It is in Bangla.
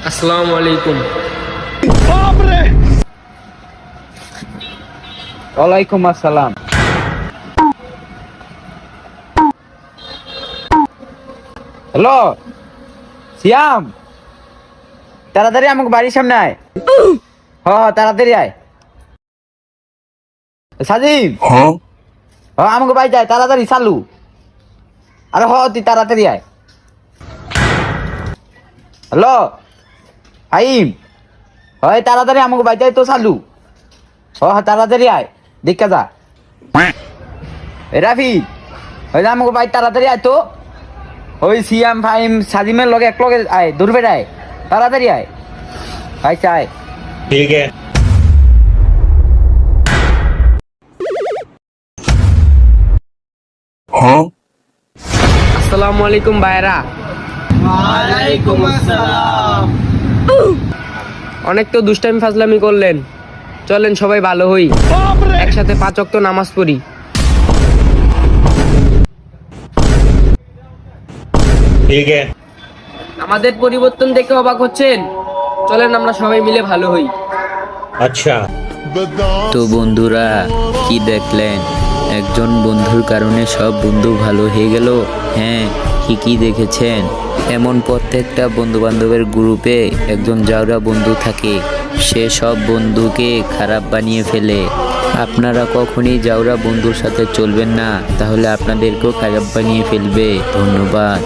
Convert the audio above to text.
আসসালামু আলাইকুম। ওয়ালাইকুম আসসালাম। হ্যালো সিয়াম, তাড়াতাড়ি আমাকে বাড়ির সামনে আয়। তাড়াতাড়ি আয়। সাজিব, আমাকে বাড়ি যায় তাড়াতাড়ি চালু। আরে তুই তাড়াতাড়ি আয়। হ্যালো হাইম, হয় তাড়াতাড়ি আমাকে বাড়ি যায় তো চালু। তাড়াতাড়ি আয়, দেখা যা। রাফি, হয় আমাকে বাড়ি তাড়াতাড়ি আয় তো। ওই সিয়াম ফাইম সাজিমের লগে এক লগে আয়, দূরবে আয়, তাড়াতাড়ি আয়। আচ্ছা আয়। ठीक है। আসসালামু আলাইকুম ভাইরা। ওয়ালাইকুম আসসালাম। অনেক তো দুষ্টামি ফাজলামি করলেন, চলেন সবাই ভালো হই, একসাথে 5 ওয়াক্ত নামাজ পড়ি। ठीक है। আমাদের পরিবর্তন দেখে অবাক হচ্ছেন, চলেন আমরা সবাই মিলে ভালো হই। अच्छा। তো বন্ধুরা, কি দেখলেন? একজন বন্ধুর কারণে সব বন্ধু ভালো হয়ে গেল। হ্যাঁ, ঠিকই দেখেছেন। এমন প্রত্যেকটা বন্ধু বান্ধবের গ্রুপে একজন জাউরা বন্ধু থাকে, সে সব বন্ধুকে খারাপ বানিয়ে ফেলে। আপনারা কখনই জাউরা বন্ধুর সাথে চলবেন না, তাহলে আপনাদেরকেও খারাপ বানিয়ে ফেলবে। ধন্যবাদ।